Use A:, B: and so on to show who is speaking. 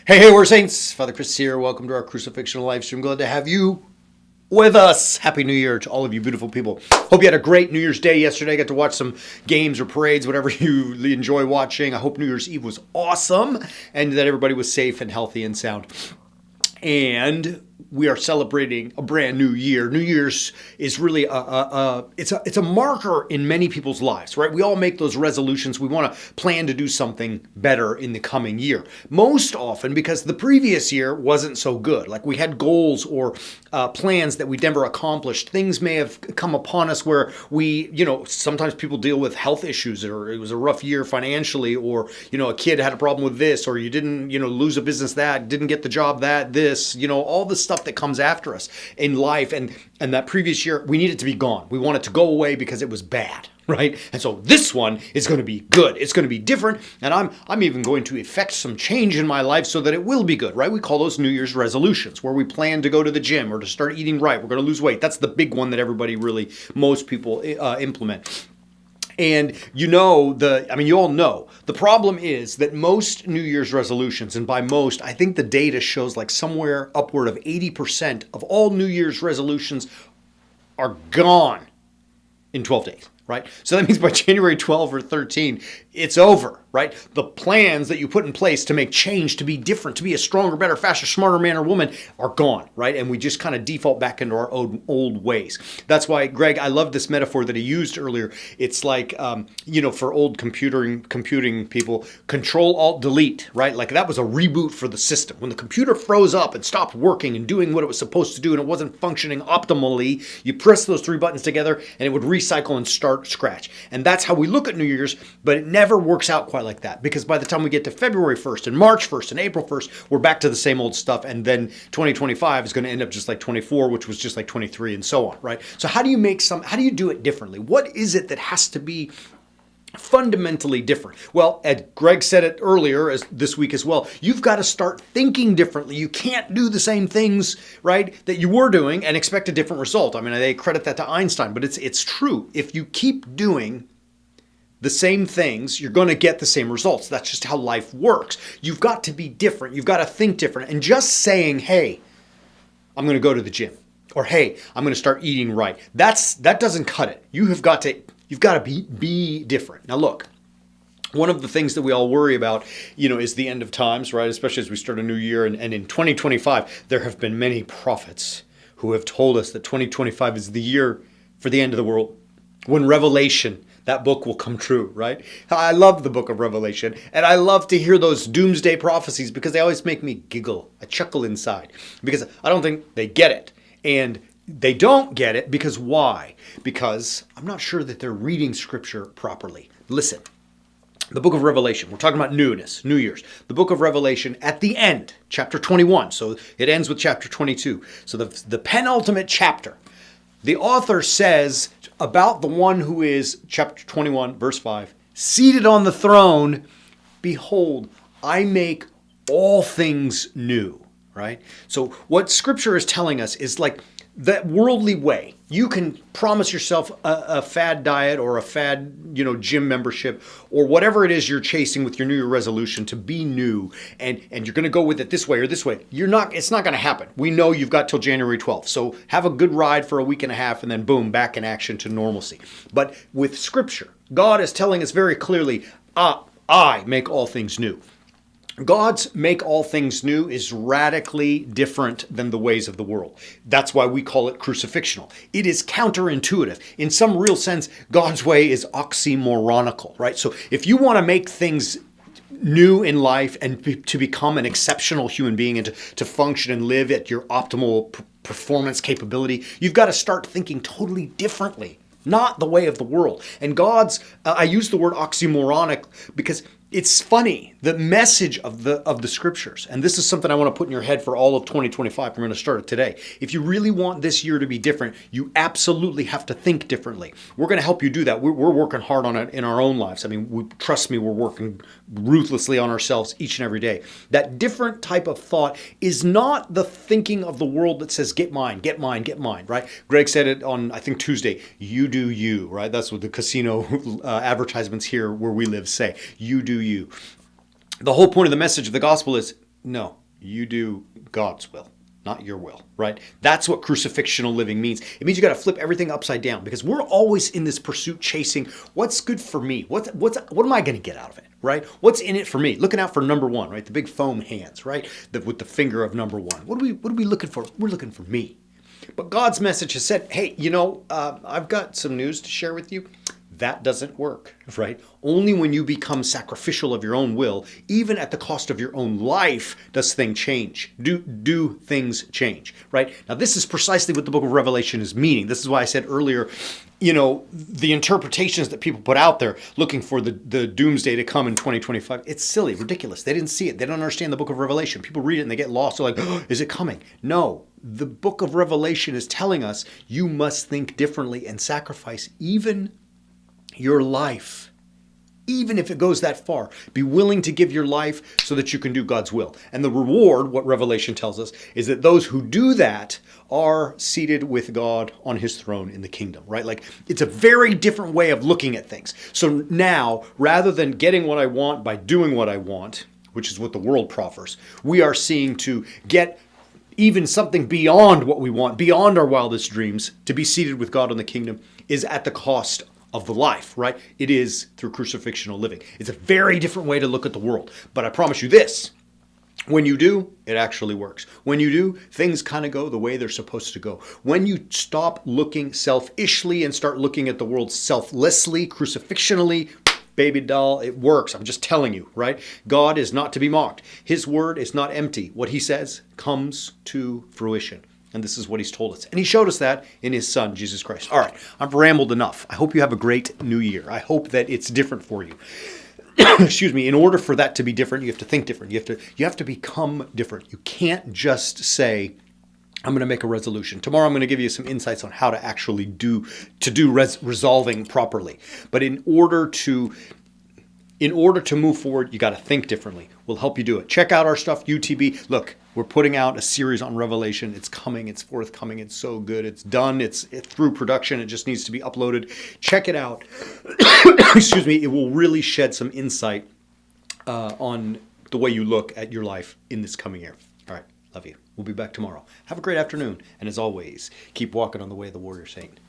A: Hey, we're Saints. Father Chris here. Welcome to our Crucifixion live stream. Glad to have you with us. Happy New Year to all of you beautiful people. Hope you had a great New Year's Day yesterday. Got to watch some games or parades, whatever you enjoy watching. I hope New Year's Eve was awesome and that everybody was safe and healthy and sound. And we are celebrating a brand new year. New Year's is really it's a marker in many people's lives, right? We all make those resolutions. We want to plan to do something better in the coming year. Most often because the previous year wasn't so good. Like we had goals or plans that we never accomplished. Things may have come upon us where we, sometimes people deal with health issues, or it was a rough year financially, or, a kid had a problem with this, or you didn't, lose a business that, didn't get the job that, this, all the stuff that comes after us in life. And that previous year, we need it to be gone. We want it to go away because it was bad, right? And so this one is going to be good. It's going to be different. And I'm even going to effect some change in my life so that it will be good, right? We call those New Year's resolutions, where we plan to go to the gym or to start eating right. We're going to lose weight. That's the big one that most people implement. And you all know, the problem is that most New Year's resolutions, and by most, I think the data shows like somewhere upward of 80% of all New Year's resolutions are gone in 12 days, right? So that means by January 12 or 13, it's over, right? The plans that you put in place to make change, to be different, to be a stronger, better, faster, smarter man or woman are gone, right? And we just kind of default back into our old ways. That's why, Greg, I love this metaphor that he used earlier. It's like, for old computing people, Control-Alt-Delete, right? Like that was a reboot for the system. When the computer froze up and stopped working and doing what it was supposed to do and it wasn't functioning optimally, you press those three buttons together and it would recycle and start scratch. And that's how we look at New Year's, but it never works out quite like that, because by the time we get to February 1st and March 1st and April 1st, we're back to the same old stuff. And then 2025 is going to end up just like 24, which was just like 23 and so on, right? So how do you do it differently? What is it that has to be fundamentally different? Well, Greg said it earlier this week as well. You've got to start thinking differently. You can't do the same things, right, that you were doing and expect a different result. I mean, they credit that to Einstein, but it's true. If you keep doing the same things, you're going to get the same results. That's just how life works. You've got to be different. You've got to think different. And just saying, hey, I'm going to go to the gym, or hey, I'm going to start eating right, that doesn't cut it. You've got to be different. Now look, one of the things that we all worry about, is the end of times, right? Especially as we start a new year. And in 2025, there have been many prophets who have told us that 2025 is the year for the end of the world, when Revelation, that book, will come true, right? I love the book of Revelation, and I love to hear those doomsday prophecies because they always make me giggle. I chuckle inside because I don't think they get it. And they don't get it because why? Because I'm not sure that they're reading Scripture properly. Listen, the book of Revelation, we're talking about newness, New Year's. The book of Revelation at the end, chapter 21. So it ends with chapter 22. So the penultimate chapter, the author says about the one who is, chapter 21, verse 5, seated on the throne, behold, I make all things new, right? So what Scripture is telling us is like that worldly way. You can promise yourself a fad diet or a fad, gym membership or whatever it is you're chasing with your New Year resolution to be new, and you're going to go with it this way or this way. It's not going to happen. We know you've got till January 12th. So have a good ride for a week and a half and then boom, back in action to normalcy. But with Scripture, God is telling us very clearly, I make all things new. God's make all things new is radically different than the ways of the world. That's why we call it crucifixional. It is counterintuitive. In some real sense, God's way is oxymoronical, right? So if you want to make things new in life and to become an exceptional human being and to function and live at your optimal performance capability, you've got to start thinking totally differently, not the way of the world. And I use the word oxymoronic because it's funny, the message of the Scriptures, and this is something I want to put in your head for all of 2025. We're going to start it today. If you really want this year to be different, you absolutely have to think differently. We're going to help you do that. We're working hard on it in our own lives. I mean, trust me, we're working ruthlessly on ourselves each and every day. That different type of thought is not the thinking of the world that says, get mine, get mine, get mine, right? Greg said it on, I think, Tuesday, you do you, right? That's what the casino advertisements here where we live say, you do you. The whole point of the message of the gospel is No, you do God's will, not your will, right? That's what crucifixional living means. It means you got to flip everything upside down because we're always in this pursuit chasing what's good for me. What am I going to get out of it, right? What's in it for me? Looking out for number one, right? The big foam hands, right? With the finger of number one. What are we looking for? We're looking for me. But God's message has said, hey, I've got some news to share with you. That doesn't work, right? Only when you become sacrificial of your own will, even at the cost of your own life, does things change. Do things change, right? Now, this is precisely what the book of Revelation is meaning. This is why I said earlier, the interpretations that people put out there looking for the doomsday to come in 2025, it's silly, ridiculous. They didn't see it. They don't understand the book of Revelation. People read it and they get lost. They're like, oh, is it coming? No. The book of Revelation is telling us you must think differently and sacrifice even your life, even if it goes that far. Be willing to give your life so that you can do God's will. And the reward, what Revelation tells us, is that those who do that are seated with God on his throne in the kingdom, right? Like, it's a very different way of looking at things. So now, rather than getting what I want by doing what I want, which is what the world proffers, we are seeing to get even something beyond what we want, beyond our wildest dreams, to be seated with God in the kingdom is at the cost of the life, right? It is through crucifixional living. It's a very different way to look at the world. But I promise you this, when you do, it actually works. When you do, things kind of go the way they're supposed to go. When you stop looking selfishly and start looking at the world selflessly, crucifixionally, baby doll, it works. I'm just telling you, right? God is not to be mocked. His word is not empty. What he says comes to fruition. And this is what he's told us. And he showed us that in his son, Jesus Christ. All right, I've rambled enough. I hope you have a great new year. I hope that it's different for you. Excuse me. In order for that to be different, you have to think different. You have to become different. You can't just say, I'm going to make a resolution. Tomorrow I'm going to give you some insights on how to actually do resolving properly. But in order to move forward, you got to think differently. We'll help you do it. Check out our stuff, UTB. Look, we're putting out a series on Revelation. It's coming. It's forthcoming. It's so good. It's done. It's through production. It just needs to be uploaded. Check it out. Excuse me. It will really shed some insight on the way you look at your life in this coming year. All right. Love you. We'll be back tomorrow. Have a great afternoon. And as always, keep walking on the way of the warrior saint.